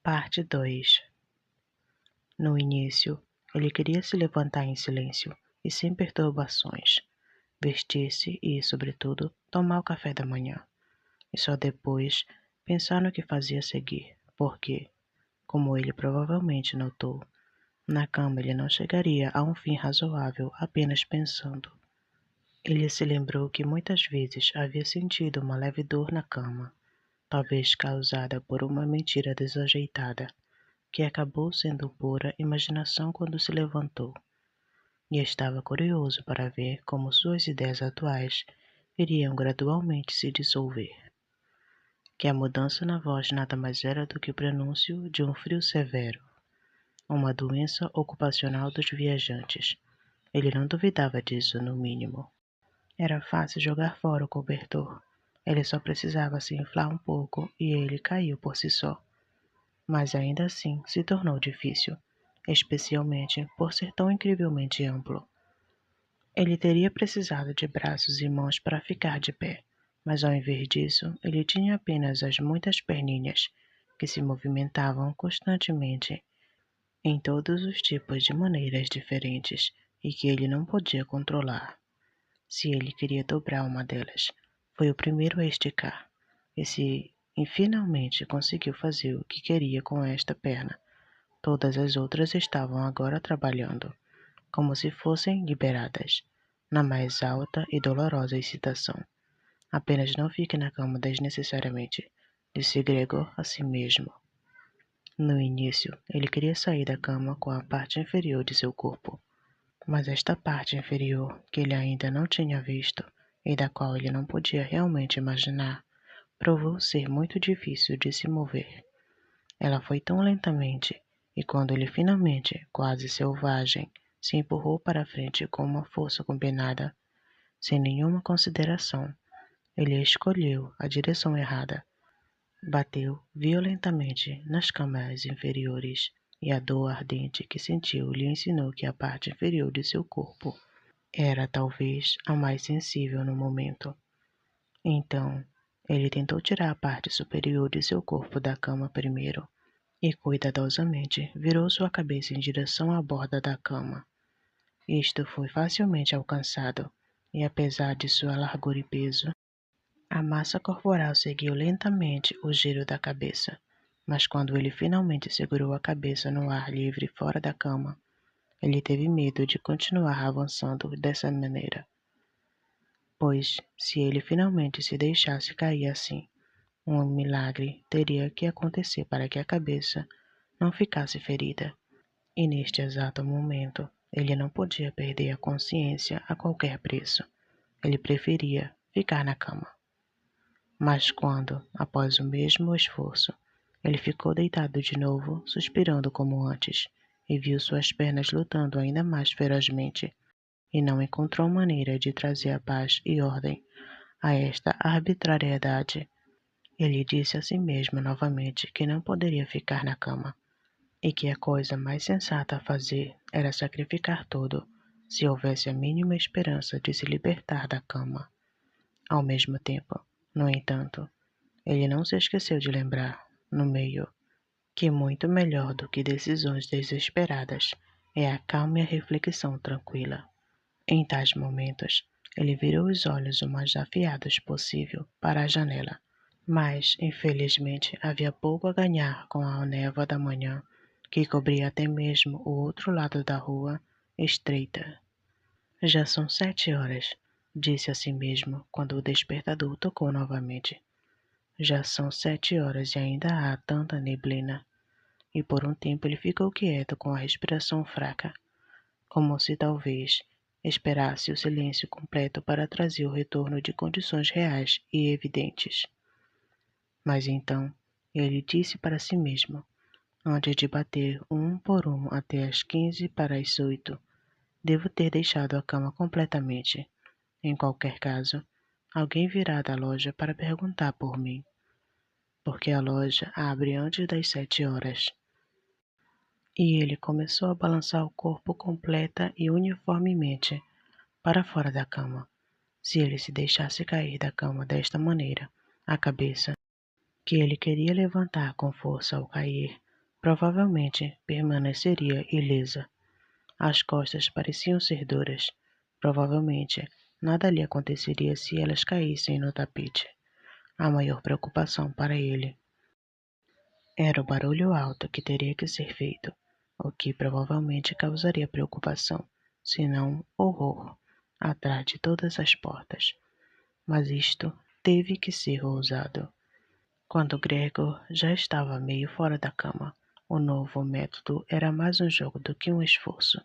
Parte 2. No início, ele queria se levantar em silêncio e sem perturbações, vestir-se e, sobretudo, tomar o café da manhã. E só depois pensar no que fazia seguir, porque, como ele provavelmente notou, na cama ele não chegaria a um fim razoável apenas pensando. Ele se lembrou que muitas vezes havia sentido uma leve dor na cama, talvez causada por uma mentira desajeitada, que acabou sendo pura imaginação quando se levantou, e estava curioso para ver como suas ideias atuais iriam gradualmente se dissolver. Que a mudança na voz nada mais era do que o prenúncio de um frio severo, uma doença ocupacional dos viajantes. Ele não duvidava disso, no mínimo. Era fácil jogar fora o cobertor. Ele só precisava se inflar um pouco e ele caiu por si só. Mas ainda assim se tornou difícil, especialmente por ser tão incrivelmente amplo. Ele teria precisado de braços e mãos para ficar de pé, mas ao invés disso, ele tinha apenas as muitas perninhas que se movimentavam constantemente em todos os tipos de maneiras diferentes e que ele não podia controlar. Se ele queria dobrar uma delas, foi o primeiro a esticar, e finalmente conseguiu fazer o que queria com esta perna. Todas as outras estavam agora trabalhando, como se fossem liberadas, na mais alta e dolorosa excitação. Apenas não fique na cama desnecessariamente, disse Gregor a si mesmo. No início, ele queria sair da cama com a parte inferior de seu corpo, mas esta parte inferior, que ele ainda não tinha visto e da qual ele não podia realmente imaginar, provou ser muito difícil de se mover. Ela foi tão lentamente, e quando ele finalmente, quase selvagem, se empurrou para frente com uma força combinada, sem nenhuma consideração, ele escolheu a direção errada. Bateu violentamente nas câmaras inferiores, e a dor ardente que sentiu lhe ensinou que a parte inferior de seu corpo era talvez a mais sensível no momento. Então, ele tentou tirar a parte superior de seu corpo da cama primeiro, e cuidadosamente virou sua cabeça em direção à borda da cama. Isto foi facilmente alcançado, e apesar de sua largura e peso, a massa corporal seguiu lentamente o giro da cabeça. Mas quando ele finalmente segurou a cabeça no ar livre fora da cama, ele teve medo de continuar avançando dessa maneira. Pois, se ele finalmente se deixasse cair assim, um milagre teria que acontecer para que a cabeça não ficasse ferida. E neste exato momento, ele não podia perder a consciência a qualquer preço. Ele preferia ficar na cama. Mas quando, após o mesmo esforço, ele ficou deitado de novo, suspirando como antes, e viu suas pernas lutando ainda mais ferozmente, e não encontrou maneira de trazer a paz e ordem a esta arbitrariedade, ele disse a si mesmo novamente que não poderia ficar na cama, e que a coisa mais sensata a fazer era sacrificar tudo, se houvesse a mínima esperança de se libertar da cama. Ao mesmo tempo, no entanto, ele não se esqueceu de lembrar, no meio, que muito melhor do que decisões desesperadas é a calma e a reflexão tranquila. Em tais momentos, ele virou os olhos o mais afiados possível para a janela, mas, infelizmente, havia pouco a ganhar com a névoa da manhã, que cobria até mesmo o outro lado da rua, estreita. Já são 7 horas, disse a si mesmo quando o despertador tocou novamente. Já são 7 horas e ainda há tanta neblina. E por um tempo ele ficou quieto com a respiração fraca, como se talvez esperasse o silêncio completo para trazer o retorno de condições reais e evidentes. Mas então ele disse para si mesmo, antes de bater um por um até as 15 para as 8, devo ter deixado a cama completamente. Em qualquer caso, alguém virá da loja para perguntar por mim, porque a loja abre antes das 7 horas. E ele começou a balançar o corpo completa e uniformemente para fora da cama. Se ele se deixasse cair da cama desta maneira, a cabeça, que ele queria levantar com força ao cair, Provavelmente permaneceria ilesa. As costas pareciam ser duras. Provavelmente nada lhe aconteceria se elas caíssem no tapete. A maior preocupação para ele era o barulho alto que teria que ser feito, o que provavelmente causaria preocupação, se não horror, atrás de todas as portas. Mas isto teve que ser ousado. Quando Gregor já estava meio fora da cama, o novo método era mais um jogo do que um esforço.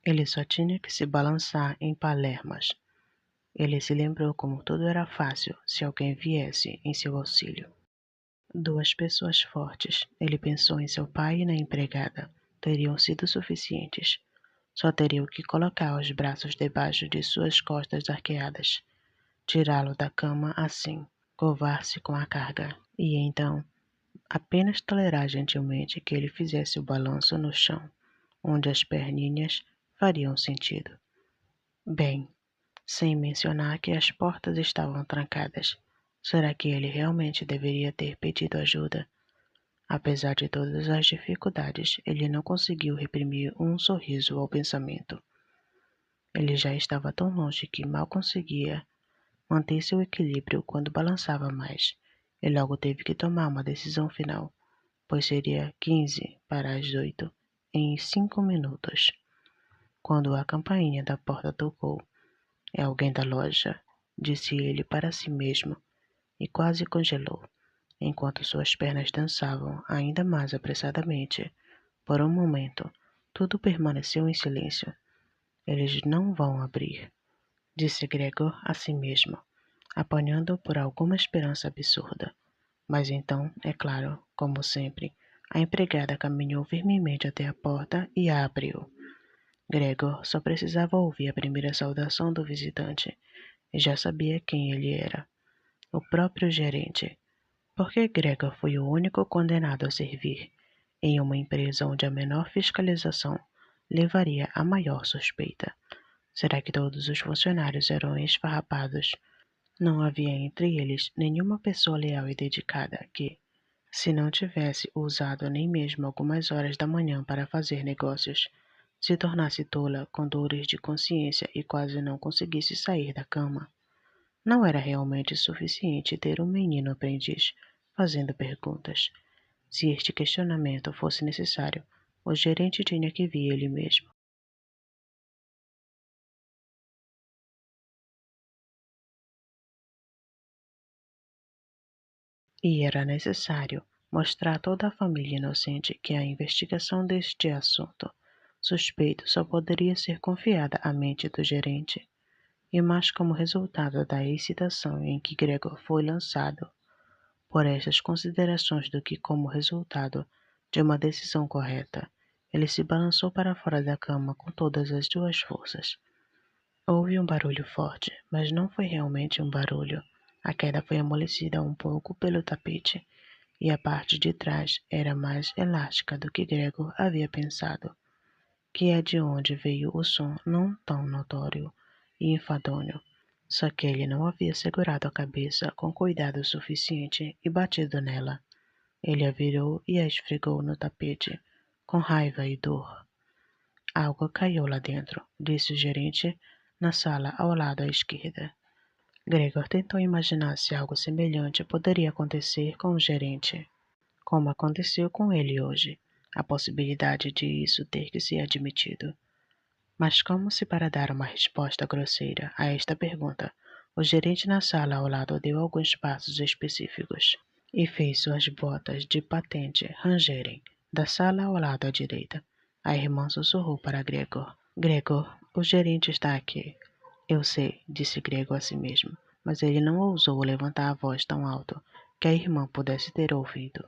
Ele só tinha que se balançar em palermas. Ele se lembrou como tudo era fácil se alguém viesse em seu auxílio. Duas pessoas fortes, ele pensou em seu pai e na empregada, teriam sido suficientes. Só teriam que colocar os braços debaixo de suas costas arqueadas, tirá-lo da cama assim, curvar-se com a carga, e então apenas tolerar gentilmente que ele fizesse o balanço no chão, onde as perninhas fariam sentido. Bem, sem mencionar que as portas estavam trancadas. Será que ele realmente deveria ter pedido ajuda? Apesar de todas as dificuldades, ele não conseguiu reprimir um sorriso ao pensamento. Ele já estava tão longe que mal conseguia manter seu equilíbrio quando balançava mais. E logo teve que tomar uma decisão final, pois seria 15 para as 8 em 5 minutos. Quando a campainha da porta tocou, é alguém da loja, disse ele para si mesmo, e quase congelou, enquanto suas pernas dançavam ainda mais apressadamente. Por um momento, tudo permaneceu em silêncio. Eles não vão abrir, disse Gregor a si mesmo, apanhando por alguma esperança absurda. Mas então, é claro, como sempre, a empregada caminhou firmemente até a porta e a abriu. Gregor só precisava ouvir a primeira saudação do visitante e já sabia quem ele era. O próprio gerente. Porque Gregor foi o único condenado a servir em uma empresa onde a menor fiscalização levaria a maior suspeita. Será que todos os funcionários eram esfarrapados? Não havia entre eles nenhuma pessoa leal e dedicada que, se não tivesse usado nem mesmo algumas horas da manhã para fazer negócios, se tornasse tola com dores de consciência e quase não conseguisse sair da cama. Não era realmente suficiente ter um menino aprendiz fazendo perguntas. Se este questionamento fosse necessário, o gerente tinha que vir ele mesmo. E era necessário mostrar a toda a família inocente que a investigação deste assunto suspeito só poderia ser confiada à mente do gerente. E mais como resultado da excitação em que Gregor foi lançado por estas considerações do que como resultado de uma decisão correta, ele se balançou para fora da cama com todas as suas forças. Houve um barulho forte, mas não foi realmente um barulho. A queda foi amolecida um pouco pelo tapete, e a parte de trás era mais elástica do que Gregor havia pensado, que é de onde veio o som não tão notório e enfadonho. Só que ele não havia segurado a cabeça com cuidado suficiente e batido nela. Ele a virou e a esfregou no tapete, com raiva e dor. Algo caiu lá dentro, disse o gerente, na sala ao lado à esquerda. Gregor tentou imaginar se algo semelhante poderia acontecer com o gerente, como aconteceu com ele hoje, a possibilidade de isso ter que ser admitido. Mas como se para dar uma resposta grosseira a esta pergunta, o gerente na sala ao lado deu alguns passos específicos e fez suas botas de patente rangerem da sala ao lado à direita. A irmã sussurrou para Gregor. Gregor, o gerente está aqui. Eu sei, disse Gregor a si mesmo, mas ele não ousou levantar a voz tão alto que a irmã pudesse ter ouvido.